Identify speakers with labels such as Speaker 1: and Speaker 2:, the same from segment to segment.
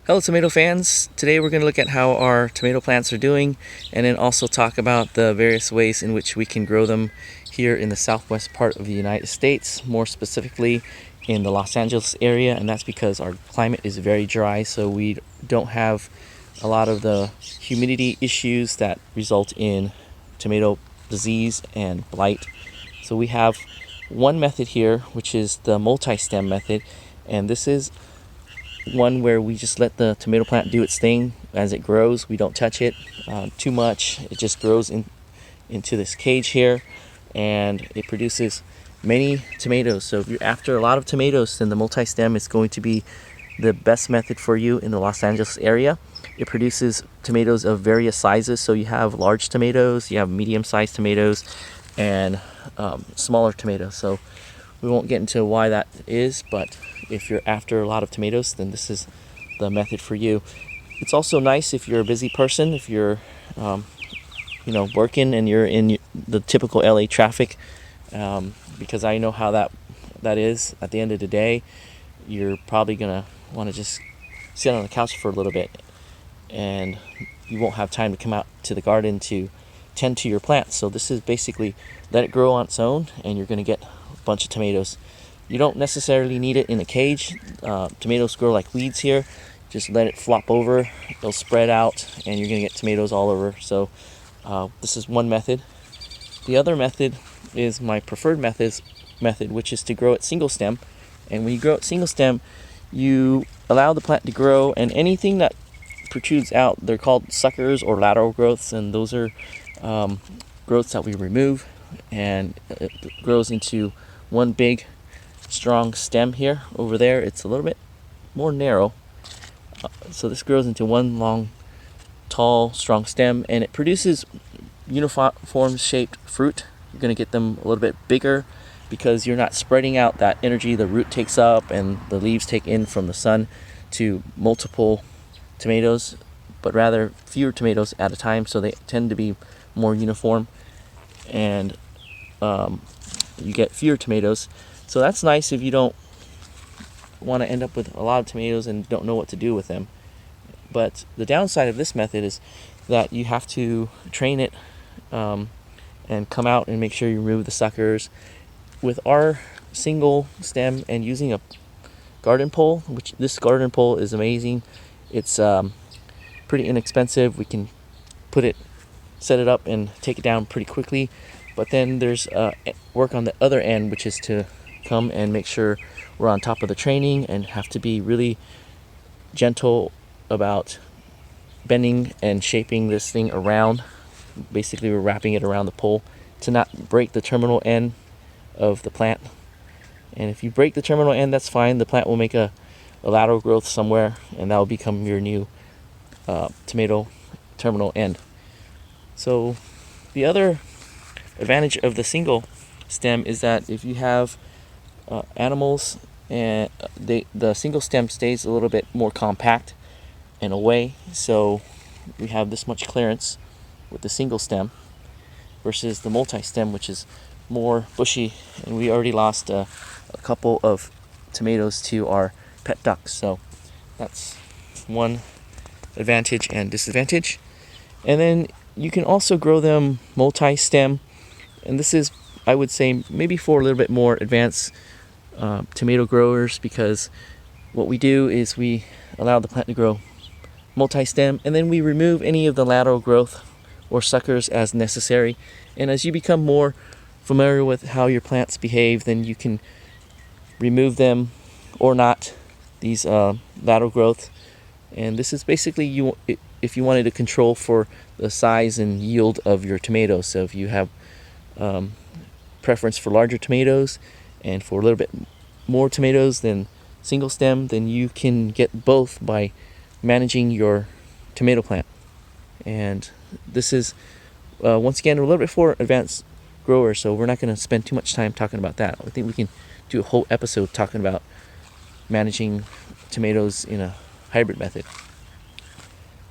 Speaker 1: Hello tomato fans! Today we're going to look at how our tomato plants are doing and then also talk about the various ways in which we can grow them here in the southwest part of the United States, more specifically in the Los Angeles area, and that's because our climate is very dry, so we don't have a lot of the humidity issues that result in tomato disease and blight. So we have one method here, which is the multi-stem method, and this is one where we just let the tomato plant do its thing as it grows. We don't touch it too much. It just grows into this cage here, and it produces many tomatoes. So if you're after a lot of tomatoes, then the multi-stem is going to be the best method for you in the Los Angeles area. It produces tomatoes of various sizes. So you have large tomatoes, you have medium-sized tomatoes, and smaller tomatoes. So we won't get into why that is, but if you're after a lot of tomatoes, then this is the method for you. It's also nice if you're a busy person, if you're working and you're in the typical LA traffic, because I know how that is. At the end of the day, you're probably gonna want to just sit on the couch for a little bit, and you won't have time to come out to the garden to tend to your plants. So this is basically let it grow on its own, and you're gonna get a bunch of tomatoes. You don't necessarily need it in a cage. Tomatoes grow like weeds here. Just let it flop over, they'll spread out, and you're gonna get tomatoes all over. So this is one method. The other method is my preferred method, which is to grow it single stem. And when you grow it single stem, you allow the plant to grow, and anything that protrudes out, they're called suckers or lateral growths, and those are growths that we remove, and it grows into one big strong stem here. Over there it's a little bit more narrow, so this grows into one long tall strong stem, and it produces uniform shaped fruit. You're going to get them a little bit bigger because you're not spreading out that energy the root takes up and the leaves take in from the sun to multiple tomatoes, but rather fewer tomatoes at a time, so they tend to be more uniform, and you get fewer tomatoes. So that's nice if you don't want to end up with a lot of tomatoes and don't know what to do with them. But the downside of this method is that you have to train it and come out and make sure you remove the suckers. With our single stem and using a garden pole, which this garden pole is amazing. It's pretty inexpensive. We can set it up and take it down pretty quickly. But then there's work on the other end, which is to come and make sure we're on top of the training and have to be really gentle about bending and shaping this thing around. Basically, we're wrapping it around the pole to not break the terminal end of the plant. And if you break the terminal end, that's fine. The plant will make a lateral growth somewhere, and that will become your new tomato terminal end. So the other advantage of the single stem is that if you have animals, and the single stem stays a little bit more compact and away, so we have this much clearance with the single stem versus the multi-stem, which is more bushy, and we already lost a couple of tomatoes to our pet ducks. So that's one advantage and disadvantage. And then you can also grow them multi-stem, and this is, I would say, maybe for a little bit more advanced tomato growers, because what we do is we allow the plant to grow multi-stem, and then we remove any of the lateral growth or suckers as necessary. And as you become more familiar with how your plants behave, then you can remove them or not, these lateral growth. And this is basically if you wanted to control for the size and yield of your tomatoes. So if you have preference for larger tomatoes and for a little bit more tomatoes than single stem, then you can get both by managing your tomato plant. And this is once again a little bit for advanced growers, so we're not going to spend too much time talking about that. I think we can do a whole episode talking about managing tomatoes in a hybrid method.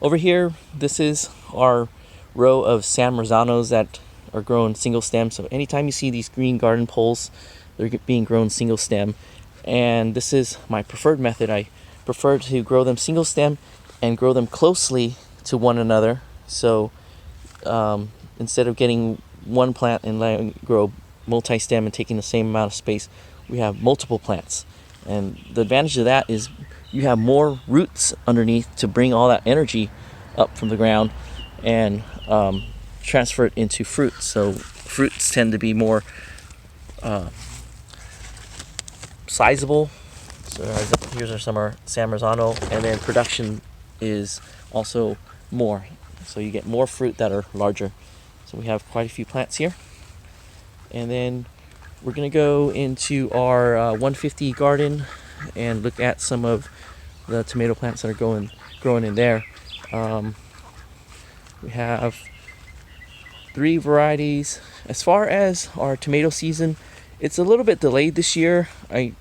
Speaker 1: Over here, this is our row of San Marzanos that are grown single stem. So anytime you see these green garden poles, they're being grown single stem. And this is my preferred method. I prefer to grow them single stem and grow them closely to one another. So instead of getting one plant and letting it grow multi-stem and taking the same amount of space, we have multiple plants. And the advantage of that is you have more roots underneath to bring all that energy up from the ground and transfer it into fruit. So fruits tend to be more sizable. So here's some are San Marzano, and then production is also more. So you get more fruit that are larger. So we have quite a few plants here. And then we're going to go into our 150 garden and look at some of the tomato plants that are growing in there. We have 3 varieties. As far as our tomato season, it's a little bit delayed this year. I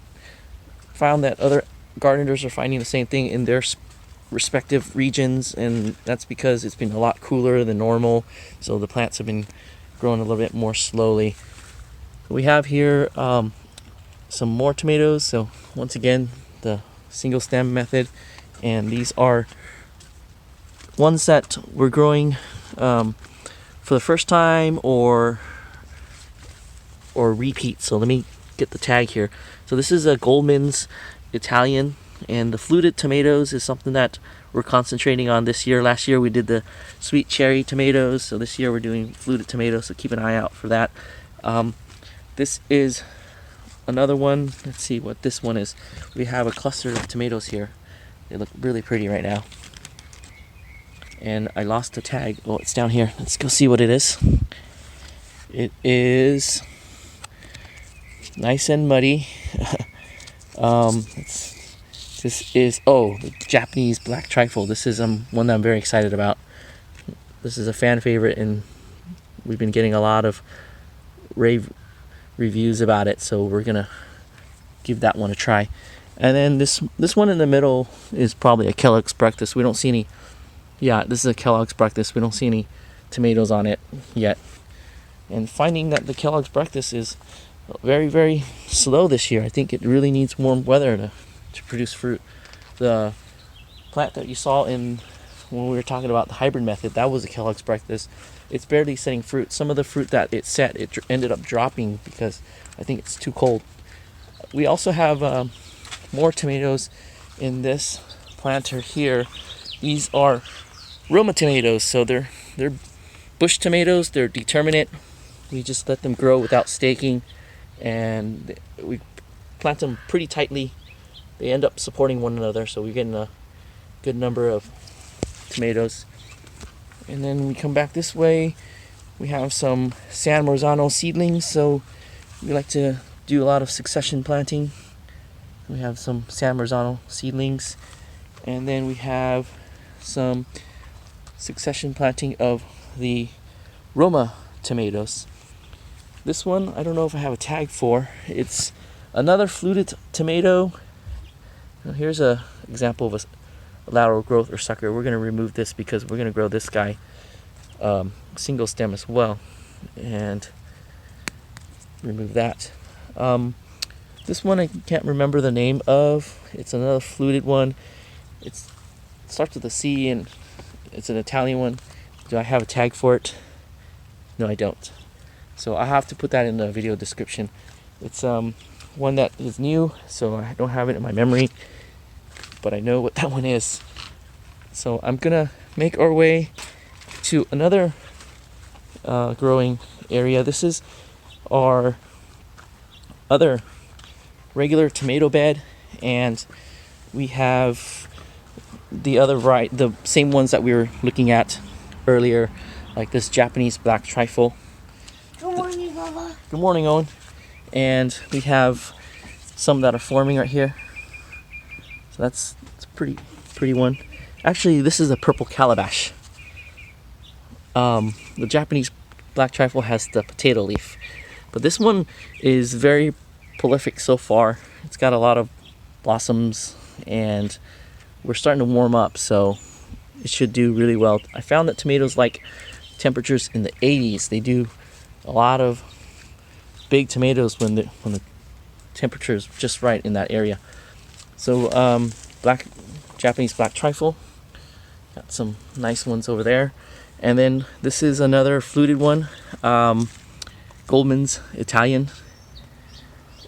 Speaker 1: found that other gardeners are finding the same thing in their respective regions, and that's because it's been a lot cooler than normal, so the plants have been growing a little bit more slowly. We have here some more tomatoes. So once again, the single stem method, and these are ones that we're growing for the first time or repeat. So let me get the tag here. So this is a Goldman's Italian, and the fluted tomatoes is something that we're concentrating on this year. Last year we did the sweet cherry tomatoes, so this year we're doing fluted tomatoes, so keep an eye out for that. This is another one. Let's see what this one is. We have a cluster of tomatoes here. They look really pretty right now. And I lost the tag. Oh, it's down here. Let's go see what it is. It is nice and muddy. This is the Japanese black trifle. This is one that I'm very excited about. This is a fan favorite, and we've been getting a lot of rave reviews about it, so we're gonna give that one a try. And then this one in the middle is probably a Kellogg's breakfast. We don't see any. Yeah, this is a Kellogg's breakfast. We don't see any tomatoes on it yet. And finding that the Kellogg's breakfast is very, very slow this year. I think it really needs warm weather to produce fruit. The plant that you saw when we were talking about the hybrid method, that was a Kellogg's breakfast. It's barely setting fruit. Some of the fruit that it set, it ended up dropping because I think it's too cold. We also have more tomatoes in this planter here. These are Roma tomatoes, so they're bush tomatoes. They're determinate. We just let them grow without staking, and we plant them pretty tightly. They end up supporting one another, so we're getting a good number of tomatoes. And then we come back this way, we have some San Marzano seedlings. So we like to do a lot of succession planting. We have some San Marzano seedlings, and then we have some succession planting of the Roma tomatoes. This one, I don't know if I have a tag for. It's another fluted tomato. Now here's a example of a lateral growth or sucker. We're going to remove this because we're going to grow this guy single stem as well, and remove that. This one I can't remember the name of. It's another fluted one. It starts with a C, and it's an Italian one. Do I have a tag for it? No, I don't. So I have to put that in the video description. It's one that is new, so I don't have it in my memory, but I know what that one is. So I'm gonna make our way to another growing area. This is our other regular tomato bed, and we have the other the same ones that we were looking at earlier, like this Japanese black trifle.
Speaker 2: Good morning, Baba.
Speaker 1: Good morning, Owen. And we have some that are forming right here. So that's a pretty one. Actually, this is a purple calabash. The Japanese black trifle has the potato leaf, but this one is very prolific so far. It's got a lot of blossoms, and we're starting to warm up, so it should do really well. I found that tomatoes like temperatures in the 80s. They do a lot of big tomatoes when the temperature is just right in that area. So Japanese black trifle. Got some nice ones over there. And then this is another fluted one, Goldman's Italian.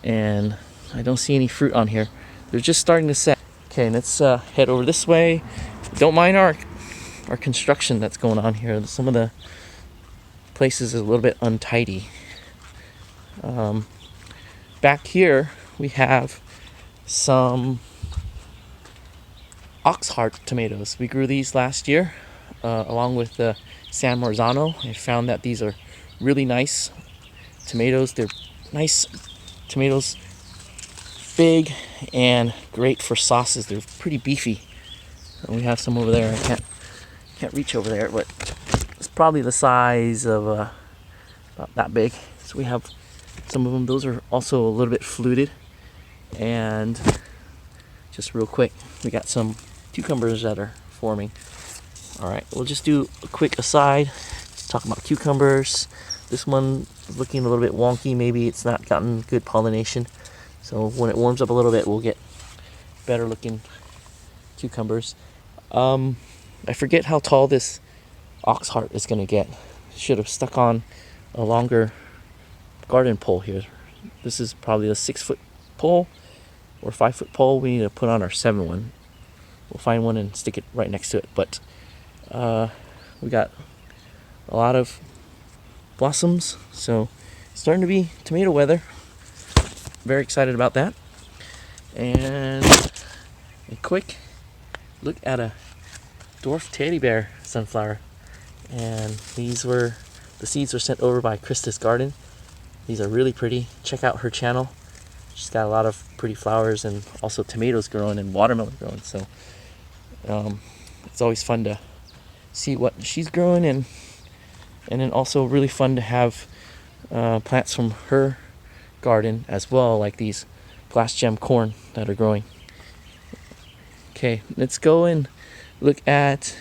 Speaker 1: And I don't see any fruit on here. They're just starting to set. Okay, let's head over this way. Don't mind our construction that's going on here. Some of the places is a little bit untidy. Back here we have some Oxheart tomatoes. We grew these last year along with the San Marzano. I found that these are really nice tomatoes. They're nice tomatoes, big and great for sauces. They're pretty beefy. And we have some over there. I can't reach over there, but it's probably the size of about that big. So we have some of them. Those are also a little bit fluted. And just real quick, we got some cucumbers that are forming. All right, we'll just do a quick aside. Talk about cucumbers. This one is looking a little bit wonky. Maybe it's not gotten good pollination. So when it warms up a little bit, we'll get better looking cucumbers. I forget how tall this Oxheart is going to get. Should have stuck on a longer garden pole here. This is probably a 6-foot pole or 5-foot pole. We need to put on our 7 one. We'll find one and stick it right next to it. But we got a lot of blossoms, so it's starting to be tomato weather. Very excited about that. And a quick look at a dwarf teddy bear sunflower. And these were the seeds were sent over by Krista's Garden. These are really pretty. Check out her channel. She's got a lot of pretty flowers and also tomatoes growing and watermelon growing. So it's always fun to see what she's growing, and then also really fun to have plants from her garden as well, like these glass gem corn that are growing. Okay, let's go and look at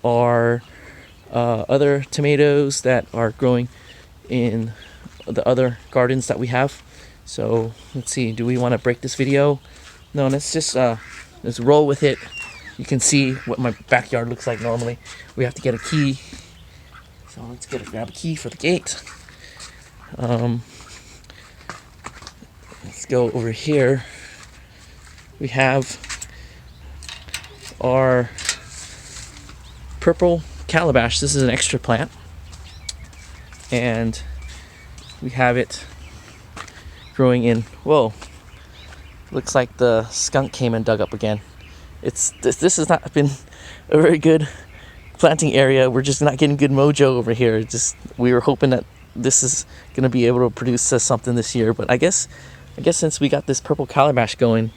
Speaker 1: our other tomatoes that are growing in the other gardens that we have. So let's see, do we want to break this video? No, let's just let's roll with it. You can see what my backyard looks like normally. We have to get a key, so let's grab a key for the gate. Let's go over here. We have our purple calabash. This is an extra plant, and we have it growing in. Whoa! Looks like the skunk came and dug up again. This has not been a very good planting area. We're just not getting good mojo over here. We were hoping that this is going to be able to produce something this year, but I guess since we got this purple calabash going,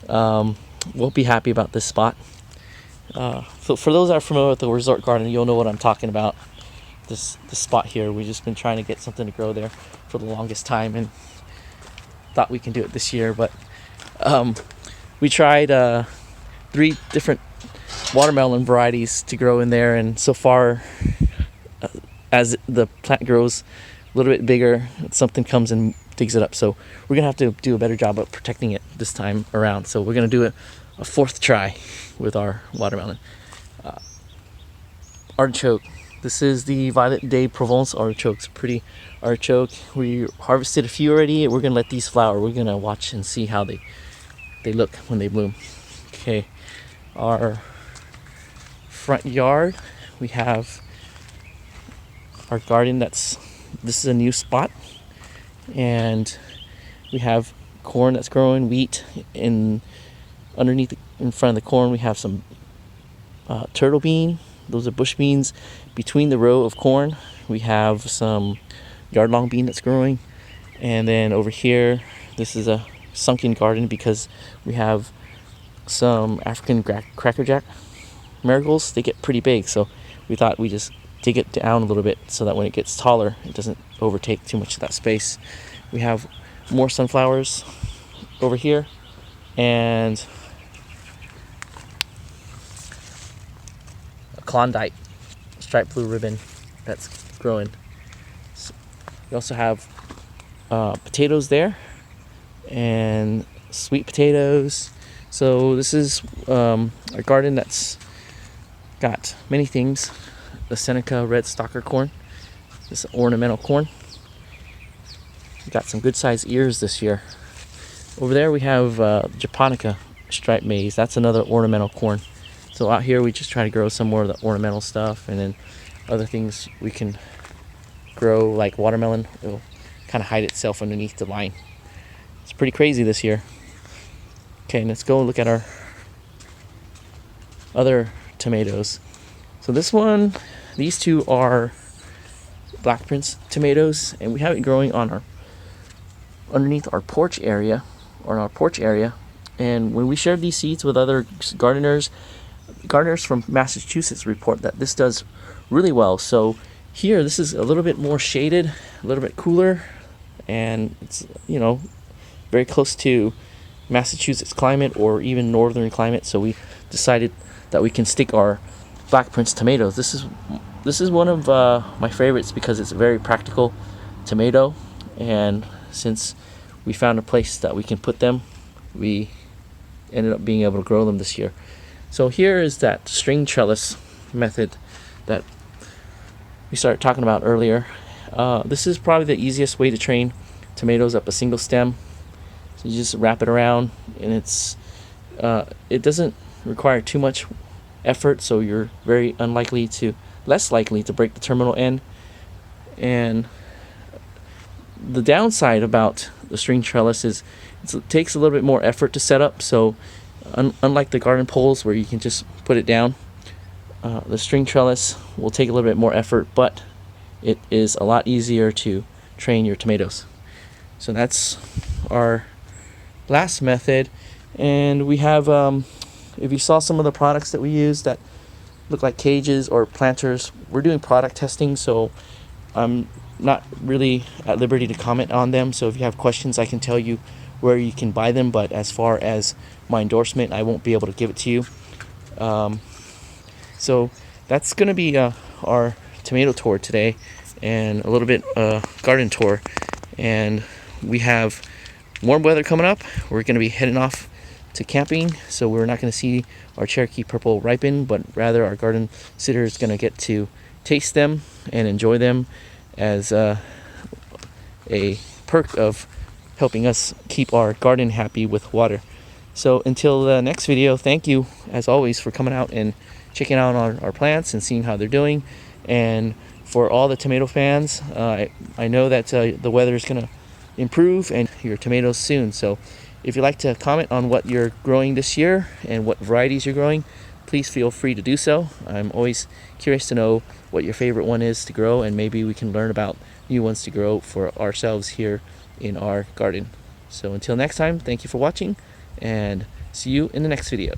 Speaker 1: we'll be happy about this spot. So for those that are familiar with the resort garden, you'll know what I'm talking about. This spot here, we've just been trying to get something to grow there for the longest time, and thought we can do it this year. But we tried 3 different watermelon varieties to grow in there, and so far, as the plant grows a little bit bigger, something comes and digs it up. So we're gonna have to do a better job of protecting it this time around. So we're gonna do a 4th try with our watermelon. Artichoke. This is the Violet de Provence artichoke. It's a pretty artichoke. We harvested a few already. We're gonna let these flower. We're gonna watch and see how they look when they bloom. Okay, our front yard, we have our garden. This is a new spot, and we have corn that's growing, wheat underneath in front of the corn. We have some turtle bean. Those are bush beans. Between the row of corn, we have some yard-long bean that's growing. And then over here, this is a sunken garden because we have some African crackerjack marigolds. They get pretty big, so we thought we'd just dig it down a little bit so that when it gets taller, it doesn't overtake too much of that space. We have more sunflowers over here, and a Klondike striped blue ribbon that's growing. So we also have potatoes there, and sweet potatoes. So this is a garden that's got many things. The Seneca red stalker corn, this ornamental corn. We got some good sized ears this year. Over there we have japonica striped maize. That's another ornamental corn. So out here we just try to grow some more of the ornamental stuff, and then other things we can grow like watermelon. It'll kind of hide itself underneath the line. It's pretty crazy this year. Okay, let's go look at our other tomatoes. So these two are Black Prince tomatoes, and we have it growing on underneath our porch area, And when we shared these seeds with other gardeners from Massachusetts report that this does really well. So here, this is a little bit more shaded, a little bit cooler, and it's very close to Massachusetts climate or even northern climate. So we decided that we can stick our Black Prince tomatoes. This is one of my favorites because it's a very practical tomato, and since we found a place that we can put them, we ended up being able to grow them this year. So here is that string trellis method that we started talking about earlier. This is probably the easiest way to train tomatoes up a single stem. So you just wrap it around, and it doesn't require too much effort, so you're less likely to break the terminal end. And the downside about the string trellis is it takes a little bit more effort to set up. So unlike the garden poles where you can just put it down, the string trellis will take a little bit more effort, but it is a lot easier to train your tomatoes. So that's our last method. And we have if you saw some of the products that we use that look like cages or planters, we're doing product testing, so I'm not really at liberty to comment on them. So if you have questions, I can tell you where you can buy them, but as far as my endorsement, I won't be able to give it to you. So that's going to be our tomato tour today, and a little bit garden tour. And we have warm weather coming up. We're going to be heading off to camping, so we're not going to see our Cherokee Purple ripen, but rather our garden sitter is going to get to taste them and enjoy them as a perk of helping us keep our garden happy with water. So until the next video, thank you as always for coming out and checking out our plants and seeing how they're doing. And for all the tomato fans, I know that the weather is going to improve and your tomatoes soon. So if you'd like to comment on what you're growing this year and what varieties you're growing, please feel free to do so. I'm always curious to know what your favorite one is to grow, and maybe we can learn about new ones to grow for ourselves here in our garden. So until next time, thank you for watching, and see you in the next video.